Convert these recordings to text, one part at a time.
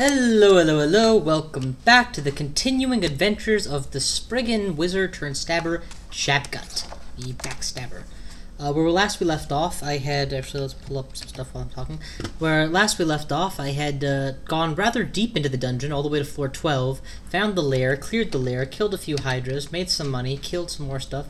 Hello, hello, hello, welcome back to the continuing adventures of the Spriggan wizard turned stabber, JabGut, the backstabber. Where last we left off, I had, actually let's pull up some stuff while I'm talking. Where last we left off, I had gone rather deep into the dungeon, all the way to floor 12, found the lair, cleared the lair, killed a few hydras, made some money, killed some more stuff.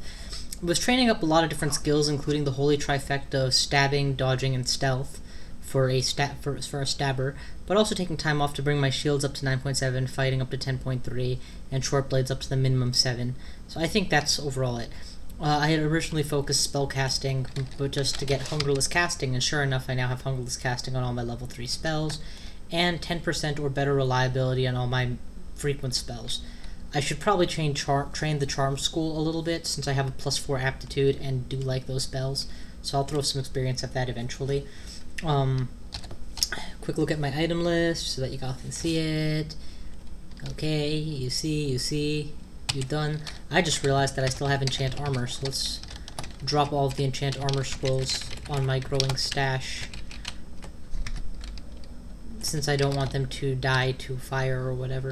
Was training up a lot of different skills, including the holy trifecta of stabbing, dodging, and stealth for a stabber, but also taking time off to bring my shields up to 9.7, fighting up to 10.3, and short blades up to the minimum 7. So I think that's overall it. I had originally focused spell casting, but just to get hungerless casting, and sure enough I now have hungerless casting on all my level 3 spells, and 10% or better reliability on all my frequent spells. I should probably train the charm school a little bit, since I have a +4 aptitude and do like those spells, so I'll throw some experience at that eventually. Quick look at my item list so that you guys can see it. Okay, you see, you're done. I just realized that I still have enchant armor, so let's drop all of the enchant armor scrolls on my growing stash, since I don't want them to die to fire or whatever.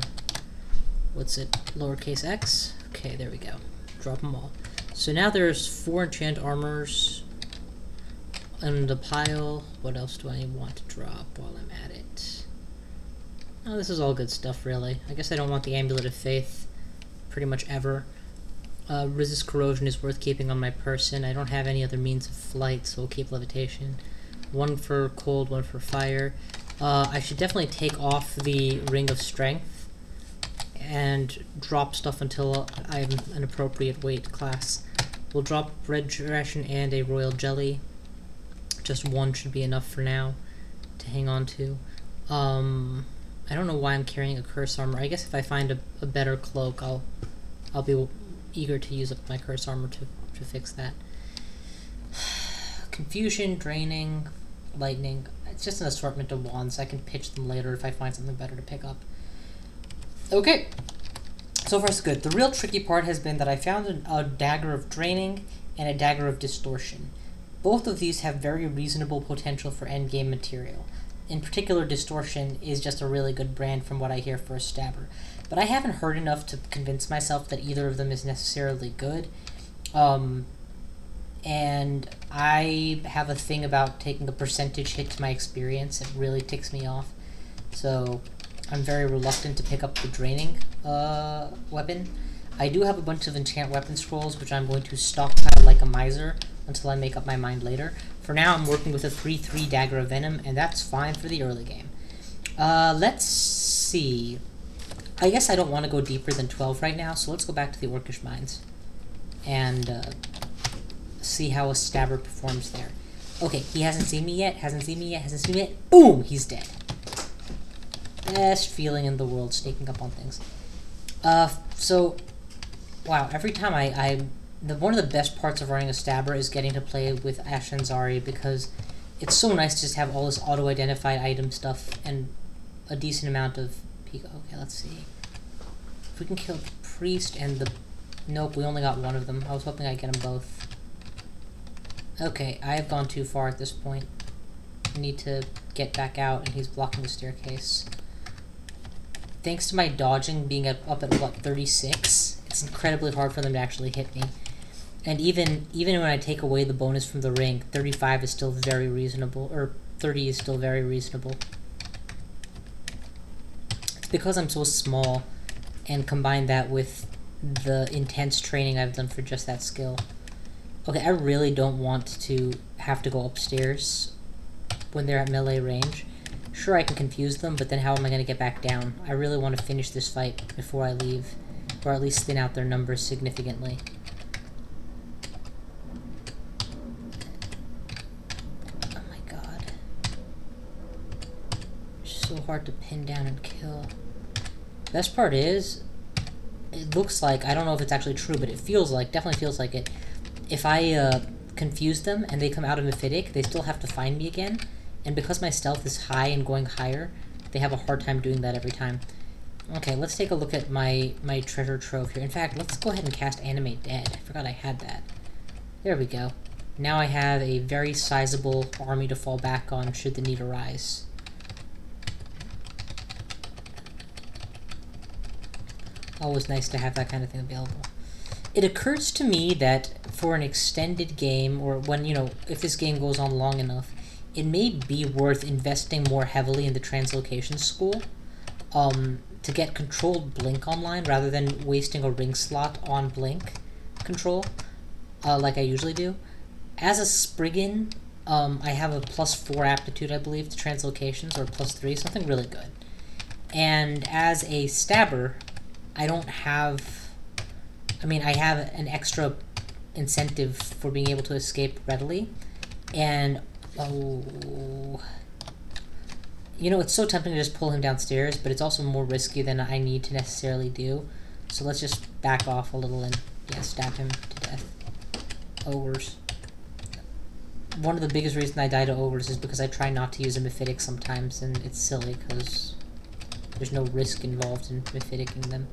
What's it? Lowercase x? Okay, there we go. Drop them all. So now there's 4 enchant armors in the pile. What else do I want to drop while I'm at it? Oh, this is all good stuff, really. I guess I don't want the Amulet of Faith pretty much ever. Resist corrosion is worth keeping on my person. I don't have any other means of flight, so we'll keep levitation. 1 for cold, 1 for fire. I should definitely take off the Ring of Strength and drop stuff until I'm an appropriate weight class. We'll drop red ration and a royal jelly. Just 1 should be enough for now to hang on to. I don't know why I'm carrying a curse armor. I guess if I find a better cloak, I'll be eager to use up my curse armor to fix that. Confusion, draining, lightning. It's just an assortment of wands. I can pitch them later if I find something better to pick up. Okay, so far so good. The real tricky part has been that I found a dagger of draining and a dagger of distortion. Both of these have very reasonable potential for endgame material. In particular, distortion is just a really good brand from what I hear for a stabber. But I haven't heard enough to convince myself that either of them is necessarily good. And I have a thing about taking a percentage hit to my experience. It really ticks me off. So I'm very reluctant to pick up the draining weapon. I do have a bunch of enchant weapon scrolls, which I'm going to stockpile like a miser until I make up my mind later. For now, I'm working with a 3/3 Dagger of Venom, and that's fine for the early game. Let's see. I guess I don't want to go deeper than 12 right now, so let's go back to the Orcish Mines and see how a stabber performs there. Okay, he hasn't seen me yet, Boom! He's dead. Best feeling in the world, sneaking up on things. So, wow, every time one of the best parts of running a stabber is getting to play with Ash and Zari, because it's so nice to just have all this auto-identified item stuff and a decent amount of Pico. Okay, let's see. If we can kill the priest and the... Nope, we only got 1 of them. I was hoping I'd get them both. Okay, I have gone too far at this point. I need to get back out, and he's blocking the staircase. Thanks to my dodging being up at, what, 36, it's incredibly hard for them to actually hit me. And even when I take away the bonus from the ring, 35 is still very reasonable, or 30 is still very reasonable. It's because I'm so small, and combine that with the intense training I've done for just that skill. Okay, I really don't want to have to go upstairs when they're at melee range. Sure, I can confuse them, but then how am I going to get back down? I really want to finish this fight before I leave, or at least thin out their numbers significantly. Oh my god. It's so hard to pin down and kill. Best part is, it looks like, I don't know if it's actually true, but it feels like, definitely feels like it. If I confuse them and they come out of Mephitic, they still have to find me again. And because my stealth is high and going higher, they have a hard time doing that every time. Okay, let's take a look at my treasure trove here. In fact, let's go ahead and cast Animate Dead. I forgot I had that. There we go. Now I have a very sizable army to fall back on should the need arise. Always nice to have that kind of thing available. It occurs to me that for an extended game, or when, you know, if this game goes on long enough, it may be worth investing more heavily in the translocation school to get controlled blink online rather than wasting a ring slot on blink control like I usually do. As a Spriggan, I have a +4 aptitude, I believe, to translocations, or +3, something really good. And as a stabber, I don't have... I mean, I have an extra incentive for being able to escape readily, and oh, you know, it's so tempting to just pull him downstairs, but it's also more risky than I need to necessarily do. So let's just back off a little and, yeah, stab him to death. Ogres. One of the biggest reasons I die to ogres is because I try not to use a mephitic sometimes, and it's silly because there's no risk involved in mephiticking them.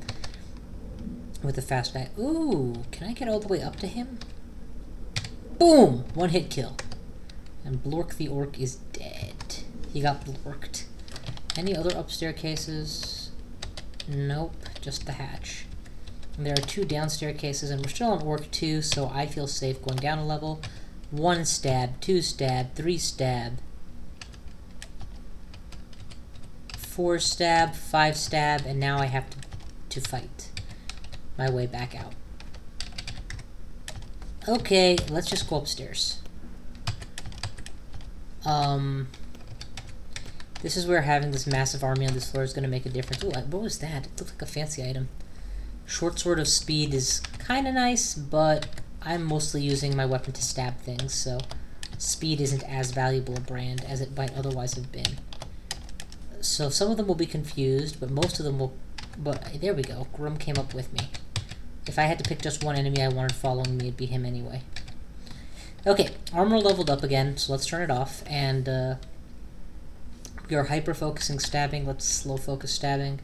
With a fast die. Ooh, can I get all the way up to him? Boom! One hit kill. And Blork the Orc is dead. He got blorked. Any other up staircases? Nope, just the hatch. And there are 2 down staircases, and we're still on Orc 2, so I feel safe going down a level. 1 stab, 2 stab, 3 stab. 4 stab, 5 stab, and now I have to fight my way back out. Okay, let's just go upstairs. This is where having this massive army on this floor is going to make a difference. Ooh, what was that? It looked like a fancy item. Short Sword of Speed is kind of nice, but I'm mostly using my weapon to stab things, so speed isn't as valuable a brand as it might otherwise have been. So some of them will be confused, but most of them will... But there we go. Grum came up with me. If I had to pick just one enemy I wanted following me, it'd be him anyway. Okay, armor leveled up again, so let's turn it off, and we are hyper-focusing stabbing. Let's slow-focus stabbing.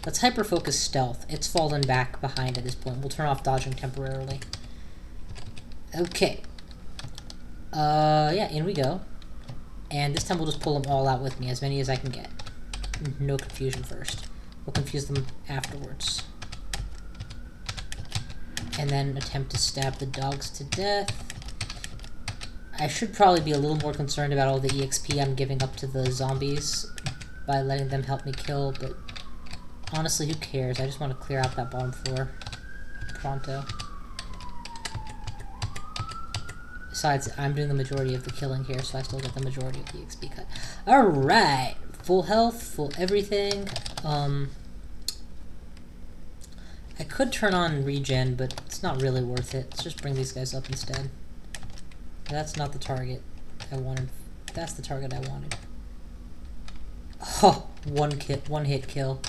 Let's hyper-focus stealth. It's fallen back behind at this point. We'll turn off dodging temporarily. Okay. Yeah, in we go. And this time we'll just pull them all out with me, as many as I can get. No confusion first. We'll confuse them afterwards. And then attempt to stab the dogs to death. I should probably be a little more concerned about all the EXP I'm giving up to the zombies by letting them help me kill, but honestly, who cares? I just want to clear out that bottom floor pronto. Besides, I'm doing the majority of the killing here, so I still get the majority of the XP cut. Alright! Full health, full everything. I could turn on regen, but it's not really worth it. Let's just bring these guys up instead. That's not the target I wanted. That's the target I wanted. Oh, one hit kill.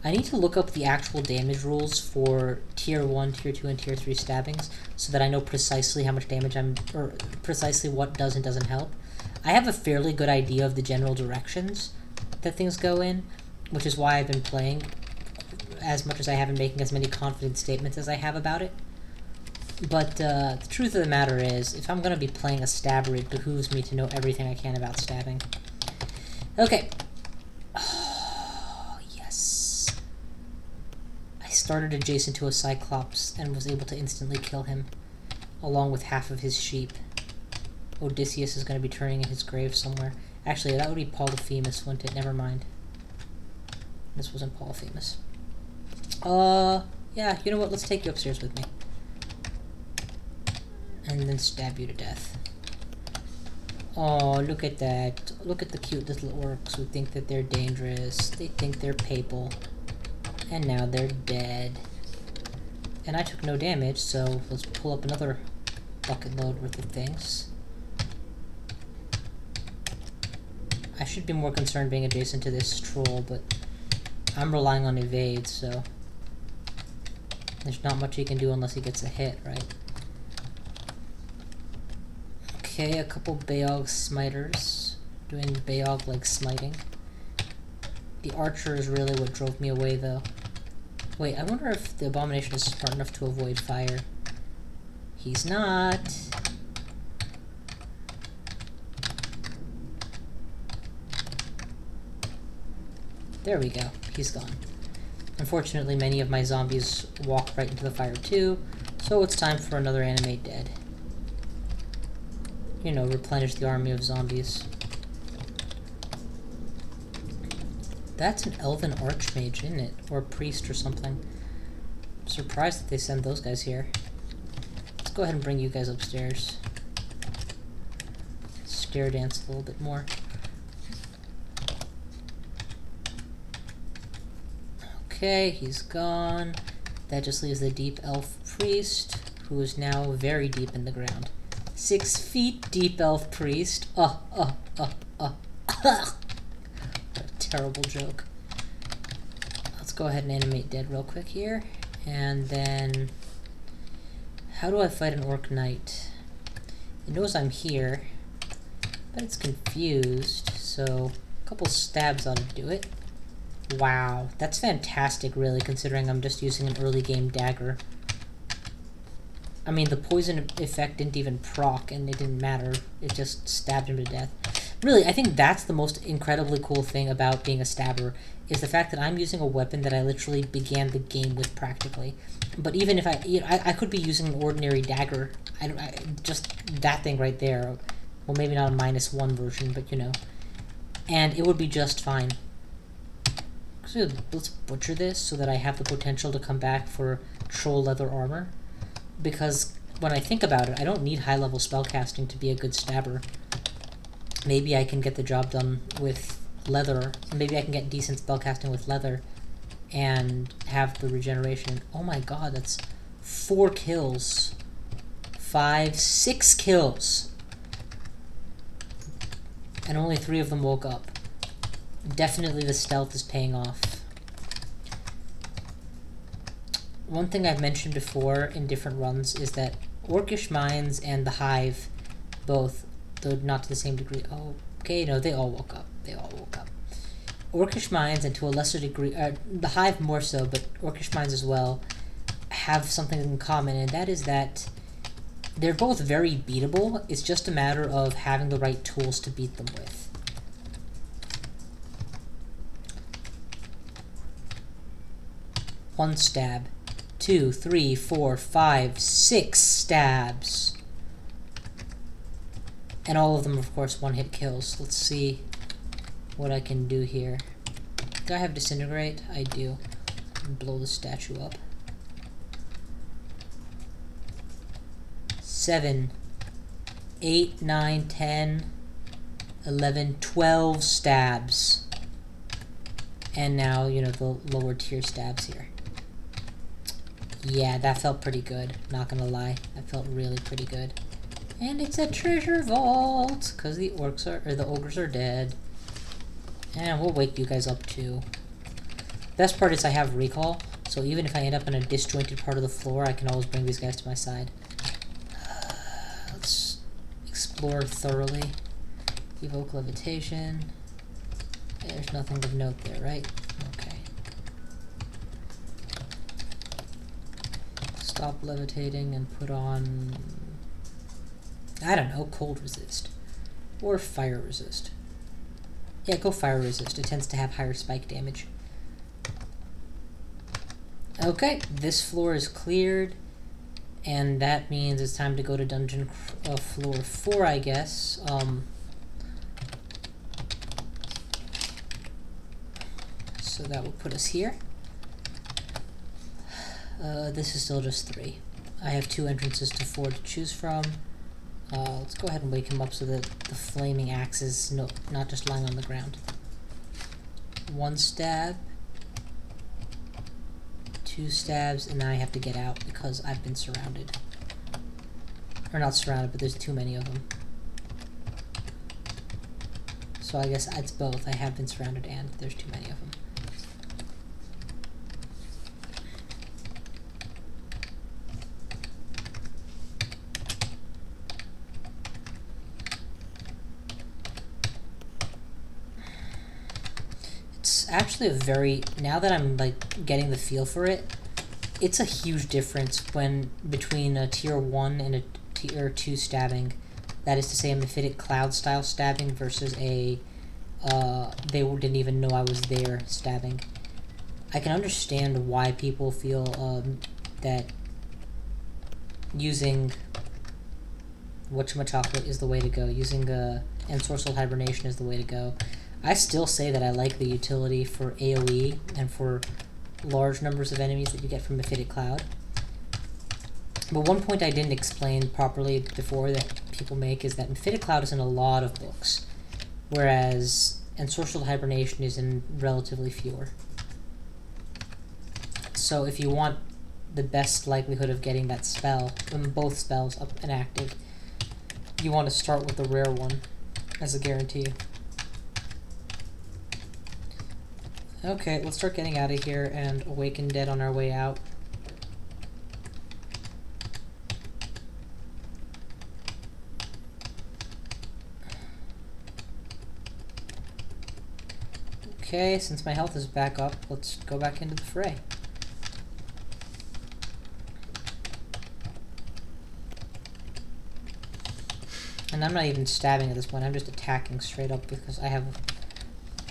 I need to look up the actual damage rules for Tier 1, Tier 2, and Tier 3 stabbings so that I know precisely how much damage or precisely what does and doesn't help. I have a fairly good idea of the general directions that things go in, which is why I've been playing as much as I have been making as many confident statements as I have about it. But the truth of the matter is, if I'm going to be playing a stabber, it behooves me to know everything I can about stabbing. Okay. Oh, yes. I started adjacent to a Cyclops and was able to instantly kill him, along with half of his sheep. Odysseus is going to be turning in his grave somewhere. Actually, that would be Polyphemus, wouldn't it? Never mind. This wasn't Polyphemus. Yeah, you know what? Let's take you upstairs with me. And then stab you to death. Oh, look at that. Look at the cute little orcs who think that they're dangerous. They think they're papal. And now they're dead. And I took no damage, so let's pull up another bucket load worth of things. I should be more concerned being adjacent to this troll, but I'm relying on evade, so there's not much he can do unless he gets a hit, right? Okay, a couple Beog smiters, doing Beog-like smiting. The archer is really what drove me away, though. Wait, I wonder if the abomination is smart enough to avoid fire. He's not. There we go. He's gone. Unfortunately, many of my zombies walk right into the fire too, so it's time for another animate dead. You know, replenish the army of zombies. That's an elven archmage, isn't it? Or a priest or something. I'm surprised that they send those guys here. Let's go ahead and bring you guys upstairs. Stair dance a little bit more. Okay, he's gone. That just leaves the deep elf priest, who is now very deep in the ground. 6 feet deep elf priest. What a terrible joke. Let's go ahead and animate dead real quick here. And then... how do I fight an orc knight? It knows I'm here, but it's confused, so a couple stabs ought to do it. Wow, that's fantastic, really, considering I'm just using an early game dagger. I mean, the poison effect didn't even proc, and it didn't matter. It just stabbed him to death. Really, I think that's the most incredibly cool thing about being a stabber, is the fact that I'm using a weapon that I literally began the game with, practically. But even if I could be using an ordinary dagger. Just that thing right there. Well, maybe not a -1 version, but you know. And it would be just fine. So let's butcher this so that I have the potential to come back for troll leather armor. Because when I think about it, I don't need high-level spellcasting to be a good stabber. Maybe I can get the job done with leather. Maybe I can get decent spellcasting with leather and have the regeneration. Oh my god, that's 4 kills. 5, 6 kills. And only 3 of them woke up. Definitely the stealth is paying off. One thing I've mentioned before in different runs is that Orcish Mines and the Hive, both, though not to the same degree. Oh, okay, no, they all woke up. They all woke up. Orcish Mines, and to a lesser degree, the Hive more so, but Orcish Mines as well, have something in common, and that is that they're both very beatable. It's just a matter of having the right tools to beat them with. One stab. 2, 3, 4, 5, 6 stabs. And all of them, of course, one-hit kills. Let's see what I can do here. Do I have Disintegrate? I do. Blow the statue up. 7, 8, 9, 10, 11, 12 stabs. And now, you know, the lower tier stabs here. Yeah, that felt pretty good. Not gonna lie. That felt really pretty good. And it's a treasure vault, because the ogres are dead. And we'll wake you guys up too. Best part is I have recall, so even if I end up in a disjointed part of the floor, I can always bring these guys to my side. Let's explore thoroughly. Evoke levitation. There's nothing of note there, right? Okay. Stop levitating and put on... I don't know, cold resist. Or fire resist. Yeah, go fire resist. It tends to have higher spike damage. Okay, this floor is cleared. And that means it's time to go to dungeon floor 4, I guess. So that will put us here. This is still just 3. I have 2 entrances to 4 to choose from. Let's go ahead and wake him up so that the flaming axe is not just lying on the ground. 1 stab. 2 stabs, and then I have to get out because I've been surrounded. Or not surrounded, but there's too many of them. So I guess it's both. I have been surrounded and there's too many of them. Actually a very, now that I'm like getting the feel for it, it's a huge difference between a tier 1 and a tier 2 stabbing. That is to say, a Mephitic Cloud style stabbing versus a they didn't even know I was there stabbing. I can understand why people feel that using whatchamacallit is the way to go. Using ensorcelled hibernation is the way to go. I still say that I like the utility for AoE and for large numbers of enemies that you get from Mephitic Cloud. But one point I didn't explain properly before that people make is that Mephitic Cloud is in a lot of books, whereas ensorcelled hibernation is in relatively fewer. So if you want the best likelihood of getting that spell, when both spells up and active, you want to start with the rare one as a guarantee. Okay, let's start getting out of here and awaken dead on our way out. Okay, since my health is back up, let's go back into the fray. And I'm not even stabbing at this point, I'm just attacking straight up because I have,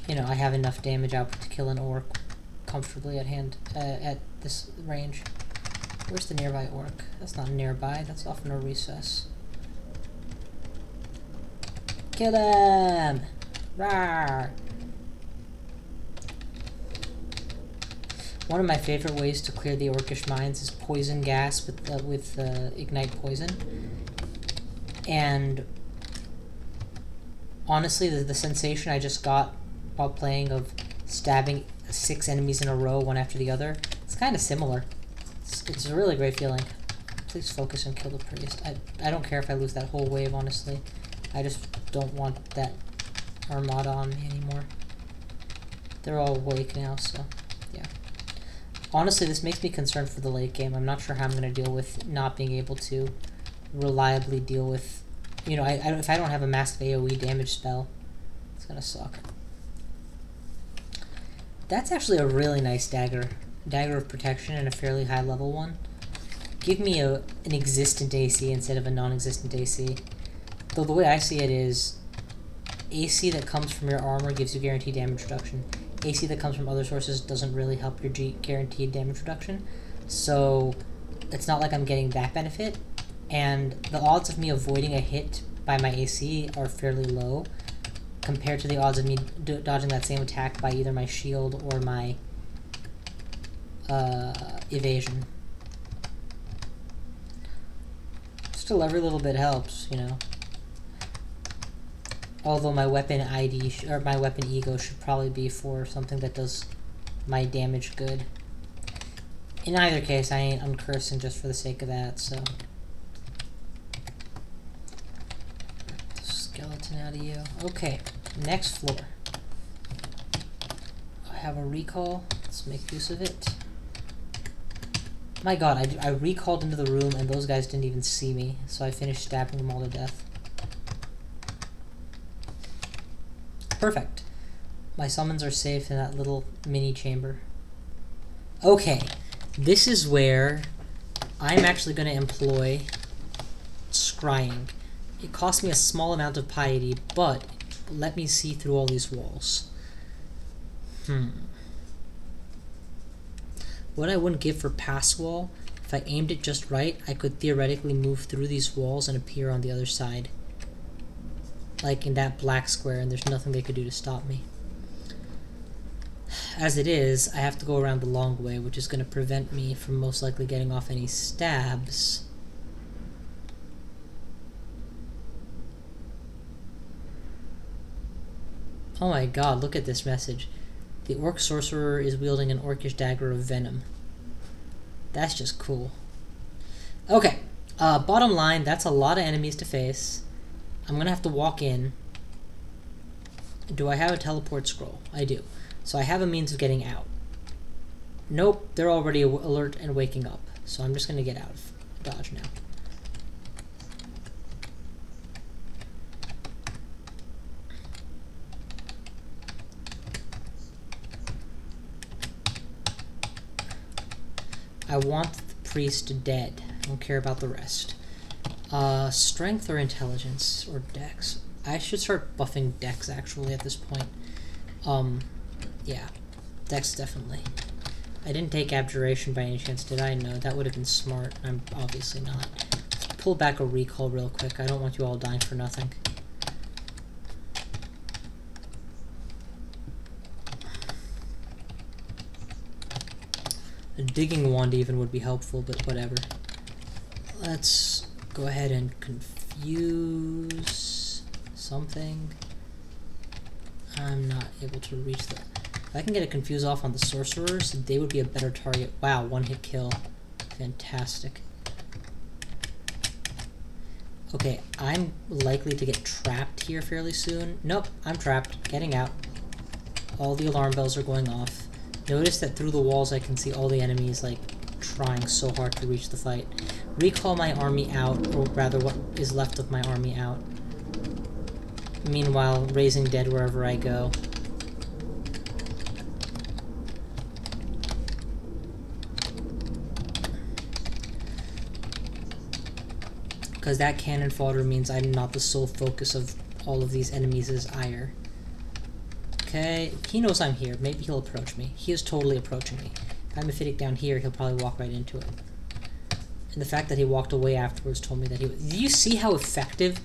you know, I have enough damage output to kill an orc comfortably at hand, at this range. Where's the nearby orc? That's not nearby, that's off in a recess. Kill him! Rawr! One of my favorite ways to clear the Orcish Mines is poison gas with Ignite Poison. And honestly, the sensation I just got while playing of stabbing 6 enemies in a row, one after the other, it's kind of similar. It's a really great feeling. Please focus and kill the priest. I don't care if I lose that whole wave, honestly. I just don't want that armada on me anymore. They're all awake now, so yeah. Honestly, this makes me concerned for the late game. I'm not sure how I'm going to deal with not being able to reliably deal with, you know, if I don't have a massive AoE damage spell, it's going to suck. That's actually a really nice dagger. Dagger of protection and a fairly high level one. Give me an existent AC instead of a non-existent AC. Though the way I see it is, AC that comes from your armor gives you guaranteed damage reduction. AC that comes from other sources doesn't really help your guaranteed damage reduction. So it's not like I'm getting that benefit. And the odds of me avoiding a hit by my AC are fairly low compared to the odds of me dodging that same attack by either my shield or my evasion. Still, every little bit helps, you know. Although my weapon ID or my weapon ego should probably be for something that does my damage good. In either case, I ain't uncursing just for the sake of that, so. Skeleton out of you. Okay, next floor. I have a recall. Let's make use of it. My god, I recalled into the room and those guys didn't even see me, so I finished stabbing them all to death. Perfect. My summons are safe in that little mini chamber. Okay, this is where I'm actually going to employ scrying. It costs me a small amount of piety, but let me see through all these walls. What I wouldn't give for pass wall, if I aimed it just right, I could theoretically move through these walls and appear on the other side. Like in that black square, and there's nothing they could do to stop me. As it is, I have to go around the long way, which is going to prevent me from most likely getting off any stabs. Oh my god, look at this message. The orc sorcerer is wielding an orcish dagger of venom. That's just cool. Okay, bottom line, that's a lot of enemies to face. I'm gonna have to walk in. Do I have a teleport scroll? I do. So I have a means of getting out. Nope, they're already alert and waking up. So I'm just gonna get out of dodge now. I want the priest dead. I don't care about the rest. Strength or intelligence or dex? I should start buffing dex actually at this point. Yeah, dex definitely. I didn't take abjuration by any chance, did I? No, that would have been smart. I'm obviously not. Let's pull back a recall real quick. I don't want you all dying for nothing. A digging wand even would be helpful, but whatever. Let's go ahead and confuse something. I'm not able to reach that. If I can get a confuse off on the sorcerers, they would be a better target. Wow, one hit kill. Fantastic. Okay, I'm likely to get trapped here fairly soon. Nope, I'm trapped. Getting out. All the alarm bells are going off. Notice that through the walls I can see all the enemies, like, trying so hard to reach the fight. Recall my army out, or rather what is left of my army out. Meanwhile, raising dead wherever I go. Because that cannon fodder means I'm not the sole focus of all of these enemies' ire. Okay, he knows I'm here. Maybe he'll approach me. He is totally approaching me. If I'm Mephitic down here, he'll probably walk right into it. And the fact that he walked away afterwards told me that he was... Do you see how effective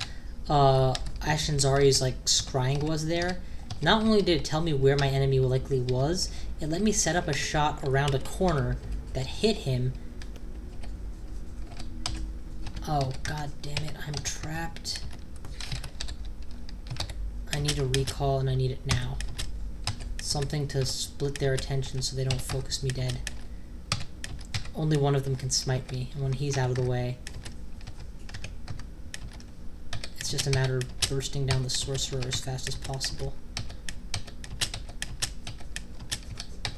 Ashinzari's, like, scrying was there? Not only did it tell me where my enemy likely was, it let me set up a shot around a corner that hit him. Oh, god damn it, I'm trapped. I need a recall and I need it now. Something to split their attention so they don't focus me dead. Only one of them can smite me, and when he's out of the way, it's just a matter of bursting down the sorcerer as fast as possible.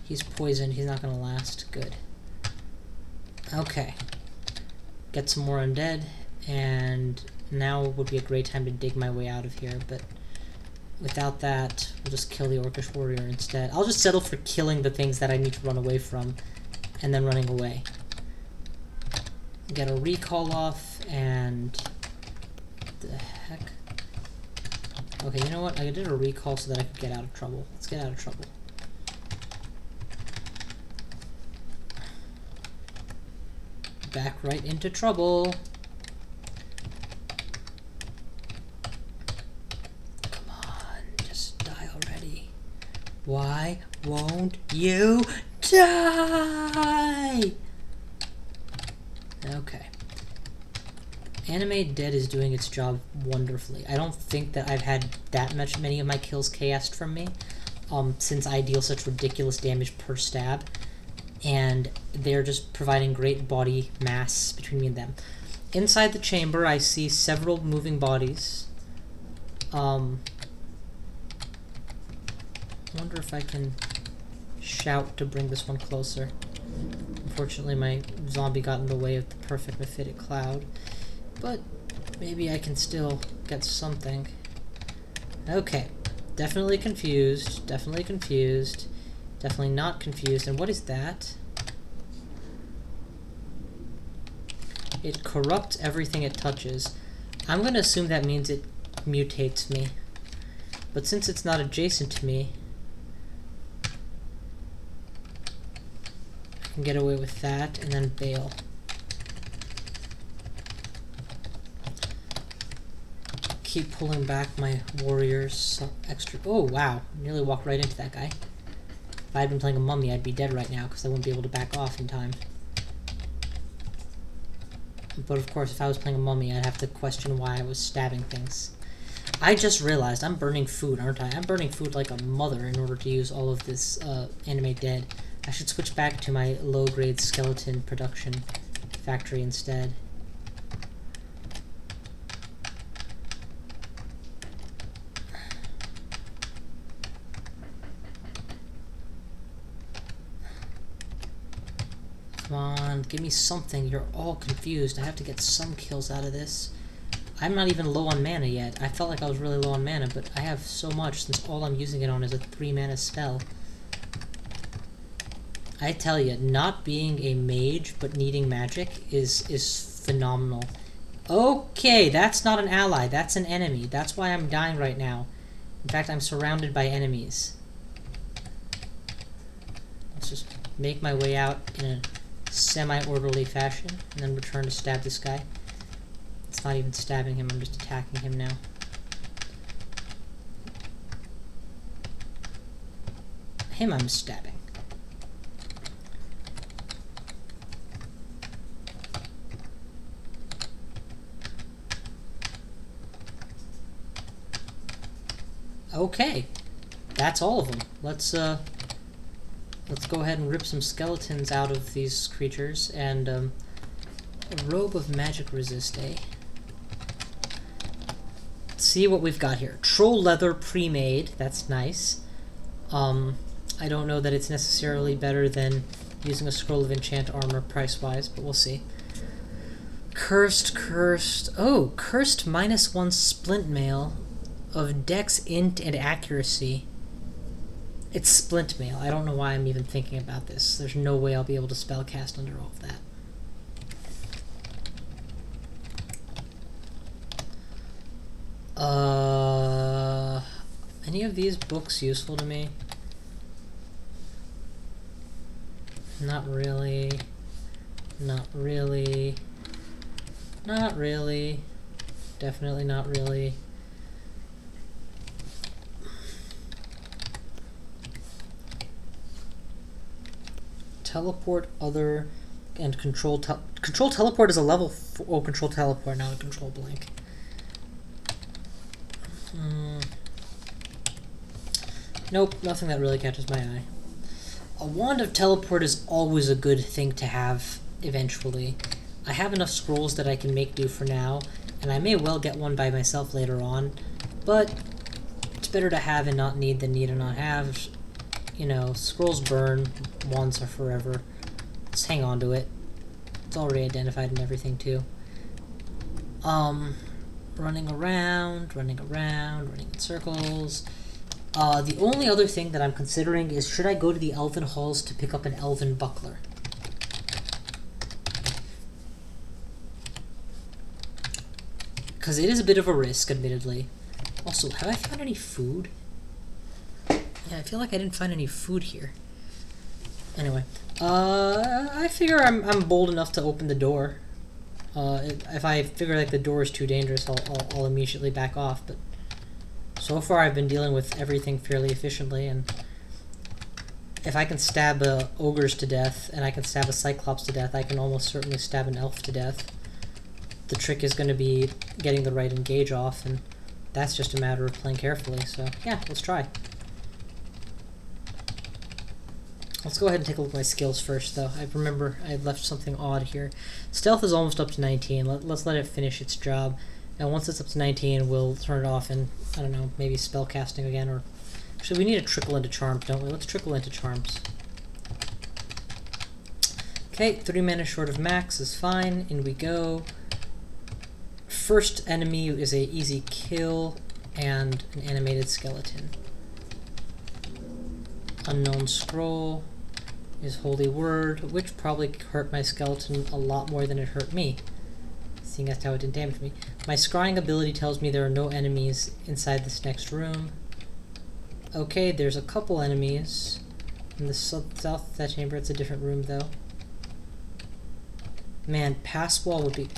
He's poisoned, he's not gonna last. Good. Okay. Get some more undead, and now would be a great time to dig my way out of here, but without that, we'll just kill the Orcish warrior instead. I'll just settle for killing the things that I need to run away from, and then running away. Get a recall off, and... what the heck? Okay, you know what? I did a recall so that I could get out of trouble. Let's get out of trouble. Back right into trouble. Come on, just die already. Why won't you die? Okay. Anime Dead is doing its job wonderfully. I don't think that I've had that many of my kills KS'd from me, since I deal such ridiculous damage per stab. And they're just providing great body mass between me and them. Inside the chamber, I see several moving bodies. I wonder if I can shout to bring this one closer. Unfortunately, my zombie got in the way of the perfect Mephitic cloud. But maybe I can still get something. Okay. Definitely confused. Definitely confused. Definitely not confused. And what is that? It corrupts everything it touches. I'm going to assume that means it mutates me. But since it's not adjacent to me, I can get away with that and then bail. Keep pulling back my warriors extra. Oh wow, nearly walked right into that guy. If I had been playing a mummy, I'd be dead right now because I wouldn't be able to back off in time. But of course, if I was playing a mummy, I'd have to question why I was stabbing things. I just realized I'm burning food, aren't I? I'm burning food like a mother in order to use all of this Anime Dead. I should switch back to my low-grade skeleton production factory instead. Come on, give me something. You're all confused. I have to get some kills out of this. I'm not even low on mana yet. I felt like I was really low on mana, but I have so much since all I'm using it on is a 3-mana spell. I tell you, not being a mage but needing magic is phenomenal. Okay, that's not an ally. That's an enemy. That's why I'm dying right now. In fact, I'm surrounded by enemies. let's just make my way out in a semi-orderly fashion, and then return to stab this guy. It's not even stabbing him, I'm just attacking him now. Him I'm stabbing. Okay, that's all of them. Let's go ahead and rip some skeletons out of these creatures, and a robe of magic resist, eh? Let's see what we've got here. Troll leather pre-made, that's nice. I don't know that it's necessarily better than using a scroll of enchant armor price-wise, but we'll see. Cursed. Oh, cursed -1 splint mail of dex, int, and accuracy. It's splint mail. I don't know why I'm even thinking about this. There's no way I'll be able to spellcast under all of that. Any of these books useful to me? Not really. Not really. Not really. Definitely not really. Teleport other and control teleport is a level control teleport, not a control blank. Nope, nothing that really catches my eye. A wand of teleport is always a good thing to have eventually. I have enough scrolls that I can make do for now, and I may well get one by myself later on, but it's better to have and not need than need and not have. You know, scrolls burn, wands are forever. Let's hang on to it. It's already identified and everything too. Running around in circles. The only other thing that I'm considering is, should I go to the Elven Halls to pick up an Elven Buckler? Because it is a bit of a risk, admittedly. Also, have I found any food? Yeah, I feel like I didn't find any food here. Anyway, I figure I'm bold enough to open the door. If I figure like the door is too dangerous, I'll immediately back off. But so far, I've been dealing with everything fairly efficiently, and if I can stab ogres to death and I can stab a cyclops to death, I can almost certainly stab an elf to death. The trick is going to be getting the right engage off, and that's just a matter of playing carefully. So yeah, let's try. Let's go ahead and take a look at my skills first, though. I remember I left something odd here. Stealth is almost up to 19. Let's let it finish its job. And once it's up to 19, we'll turn it off and, I don't know, maybe spellcasting again. Or actually, we need to trickle into charms, don't we? Let's trickle into charms. Okay, 3 mana short of max is fine. In we go. First enemy is a easy kill and an animated skeleton. Unknown scroll is holy word, which probably hurt my skeleton a lot more than it hurt me, seeing as how it didn't damage me. My scrying ability tells me there are no enemies inside this next room. Okay, there's a couple enemies in the south of that chamber. It's a different room though. Man, pass wall would be...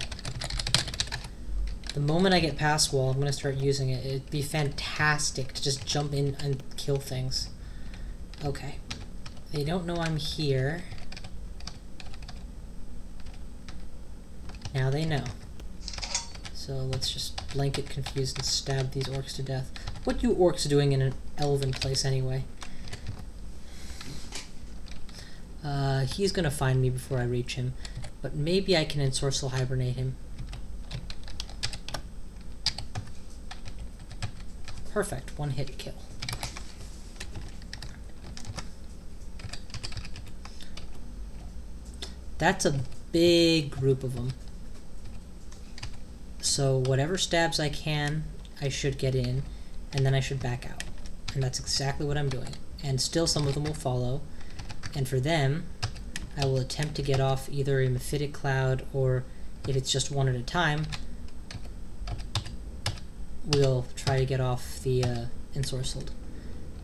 The moment I get pass wall, I'm going to start using it. It'd be fantastic to just jump in and kill things. Okay. They don't know I'm here. Now they know. So let's just blanket confuse and stab these orcs to death. What you orcs doing in an elven place anyway? He's gonna find me before I reach him, but maybe I can ensorcel hibernate him. Perfect, one hit kill. That's a big group of them. So whatever stabs I can, I should get in, and then I should back out. And that's exactly what I'm doing. And still some of them will follow. And for them, I will attempt to get off either a mephitic cloud, or if it's just one at a time, we'll try to get off the ensorcelled.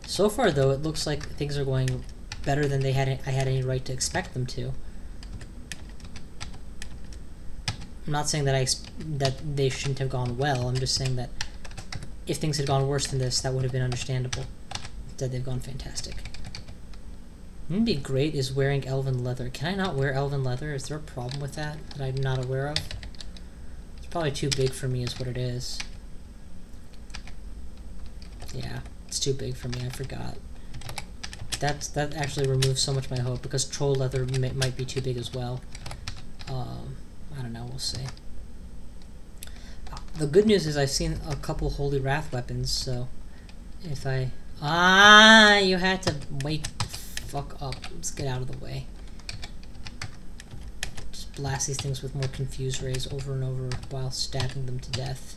So far though, it looks like things are going better than I had any right to expect them to. I'm not saying that they shouldn't have gone well. I'm just saying that if things had gone worse than this, that would have been understandable. Instead, they've gone fantastic. What would be great is wearing elven leather. Can I not wear elven leather? Is there a problem with that I'm not aware of? It's probably too big for me is what it is. Yeah, it's too big for me. I forgot. That actually removes so much of my hope, because troll leather might be too big as well. I don't know, we'll see. The good news is I've seen a couple Holy Wrath weapons, so if I... you had to wake the fuck up. Let's get out of the way. Just blast these things with more confused rays over and over while stabbing them to death.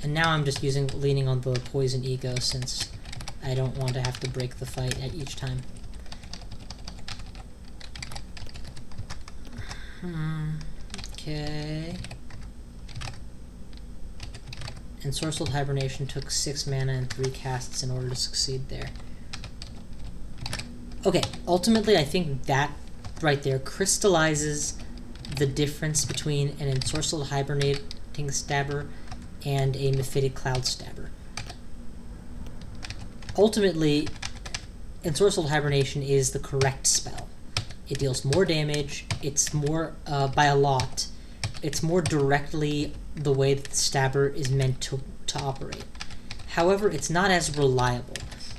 And now I'm just leaning on the poison ego, since I don't want to have to break the fight at each time. Okay. Ensorcelled Hibernation took 6 mana and 3 casts in order to succeed there. Okay, ultimately I think that right there crystallizes the difference between an Ensorcelled Hibernating Stabber and a Mephitic Cloud Stabber. Ultimately, Ensorcelled Hibernation is the correct spell. It deals more damage, it's more, by a lot, it's more directly the way that the Stabber is meant to operate. However, it's not as reliable.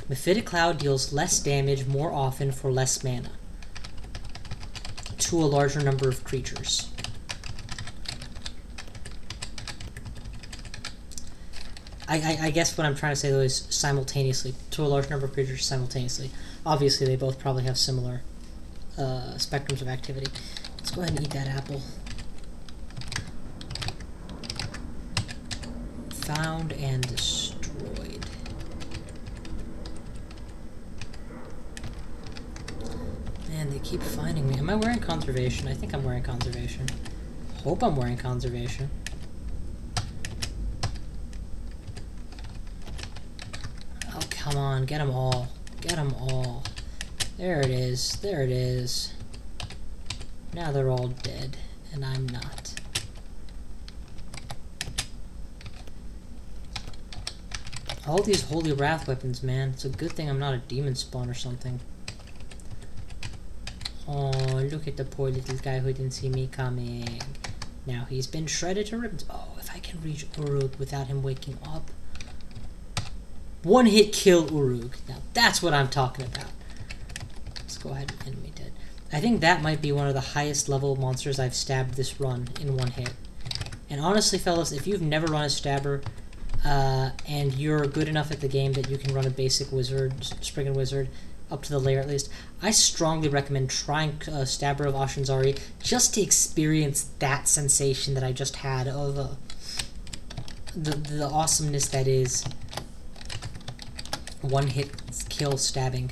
Mephitic Cloud deals less damage more often for less mana to a larger number of creatures. I guess what I'm trying to say though is simultaneously, to a large number of creatures simultaneously. Obviously they both probably have similar spectrums of activity. Let's go ahead and eat that apple. Found and destroyed. Man, they keep finding me. Am I wearing conservation? I think I'm wearing conservation. Hope I'm wearing conservation. Oh, come on. Get them all. Get them all. There it is. There it is. Now they're all dead, and I'm not. All these Holy Wrath weapons, man. It's a good thing I'm not a demon spawn or something. Oh, look at the poor little guy who didn't see me coming. Now he's been shredded to ribbons. Oh, if I can reach Uruk without him waking up. One hit kill Uruk. Now that's what I'm talking about. Let's go ahead and enemy dead. I think that might be one of the highest level monsters I've stabbed this run in one hit. And honestly, fellas, if you've never run a stabber, and you're good enough at the game that you can run a basic wizard, Spriggan wizard, up to the layer at least, I strongly recommend trying Stabber of Ashanzari just to experience that sensation that I just had of the awesomeness that is one-hit kill stabbing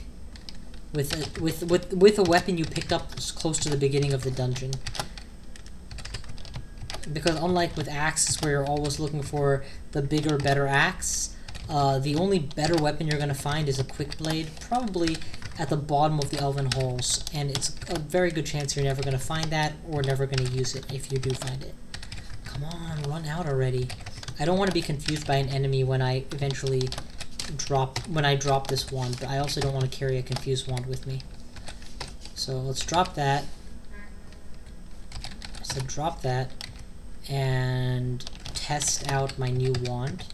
with a weapon you picked up close to the beginning of the dungeon. Because unlike with axes, where you're always looking for the bigger, better axe, the only better weapon you're going to find is a quick blade, probably at the bottom of the Elven Halls, and it's a very good chance you're never going to find that, or never going to use it if you do find it. Come on, run out already. I don't want to be confused by an enemy when I eventually drop this wand, but I also don't want to carry a confused wand with me. So let's drop that. So drop that. And test out my new wand.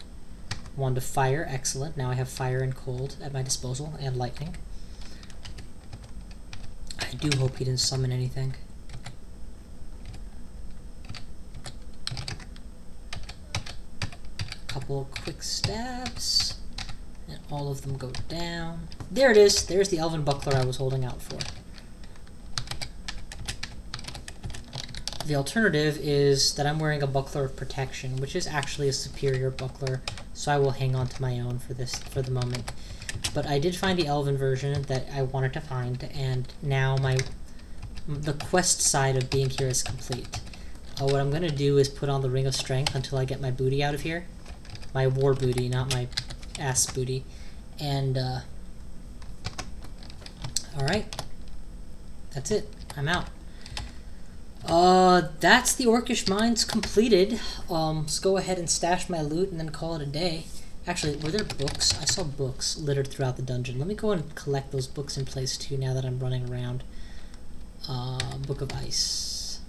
Wand of Fire, excellent. Now I have fire and cold at my disposal, and lightning. I do hope he didn't summon anything. A couple of quick stabs, and all of them go down. There it is! There's the Elven Buckler I was holding out for. The alternative is that I'm wearing a Buckler of Protection, which is actually a superior buckler, so I will hang on to my own for the moment. But I did find the Elven version that I wanted to find, and now the quest side of being here is complete. What I'm going to do is put on the Ring of Strength until I get my booty out of here. My war booty, not my ass booty. And Alright. That's it. I'm out. That's the Orcish Mines completed. Let's go ahead and stash my loot and then call it a day. Actually, were there books? I saw books littered throughout the dungeon. Let me go and collect those books in place too now that I'm running around. Book of Ice.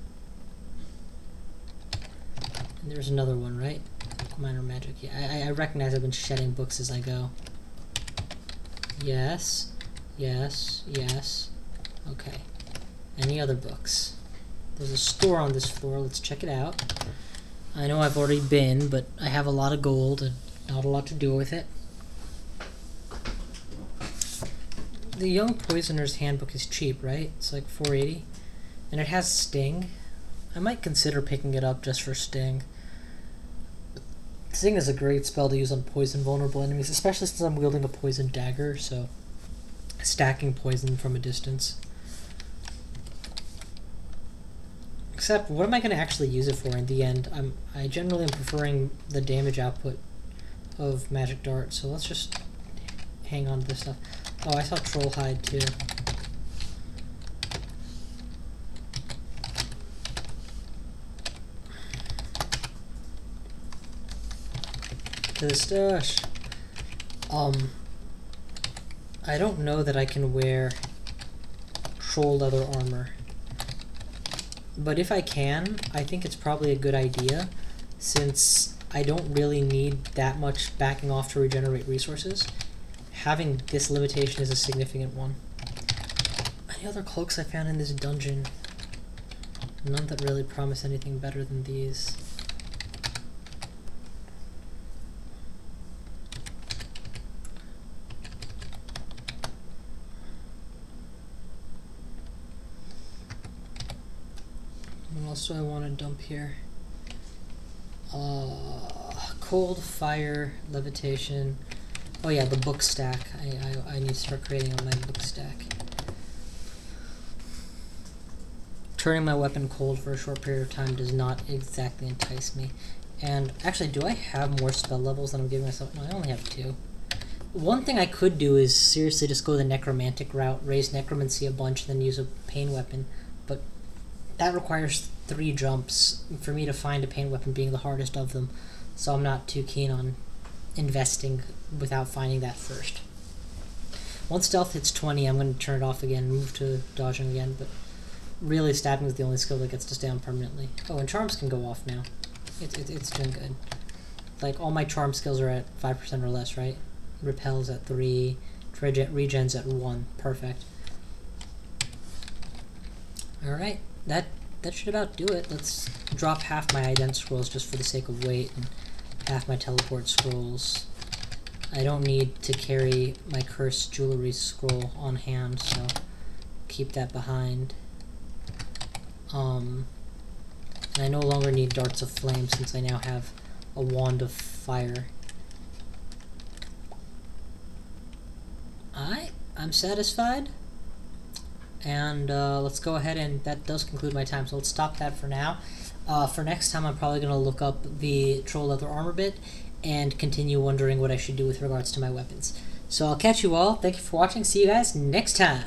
And there's another one, right? Minor Magic. Yeah, I recognize I've been shedding books as I go. Yes. Yes. Yes. Okay. Any other books? There's a store on this floor. Let's check it out. I know I've already been, but I have a lot of gold and not a lot to do with it. The Young Poisoner's Handbook is cheap, right? It's like $4.80. And it has Sting. I might consider picking it up just for Sting. Sting is a great spell to use on poison vulnerable enemies, especially since I'm wielding a poison dagger, so stacking poison from a distance. Except, what am I going to actually use it for in the end? I generally am preferring the damage output of Magic Dart, so let's just hang on to this stuff. Oh, I saw Troll Hide too. To the stash. I don't know that I can wear troll leather armor. But if I can, I think it's probably a good idea, since I don't really need that much backing off to regenerate resources. Having this limitation is a significant one. Any other cloaks I found in this dungeon? None that really promise anything better than these. What else do I want to dump here? Cold, fire, levitation. Oh yeah, the book stack. I need to start creating my book stack. Turning my weapon cold for a short period of time does not exactly entice me. And actually, do I have more spell levels than I'm giving myself? No, I only have 2. One thing I could do is seriously just go the necromantic route, raise necromancy a bunch, then use a pain weapon. But that requires 3 jumps for me to find a pain weapon being the hardest of them. So I'm not too keen on investing without finding that first. Once stealth hits 20, I'm going to turn it off again and move to dodging again, but really stabbing is the only skill that gets us down permanently. Oh, and charms can go off now. It's doing good. Like, all my charm skills are at 5% or less, right? Repels at 3, regens at 1. Perfect. Alright, that should about do it. Let's drop half my ident scrolls just for the sake of weight, and half my teleport scrolls. I don't need to carry my cursed jewelry scroll on hand, so keep that behind. And I no longer need darts of flame since I now have a wand of fire. I'm satisfied. And let's go ahead, and that does conclude my time, so let's stop that for now. For next time, I'm probably going to look up the troll leather armor bit and continue wondering what I should do with regards to my weapons. So I'll catch you all. Thank you for watching. See you guys next time.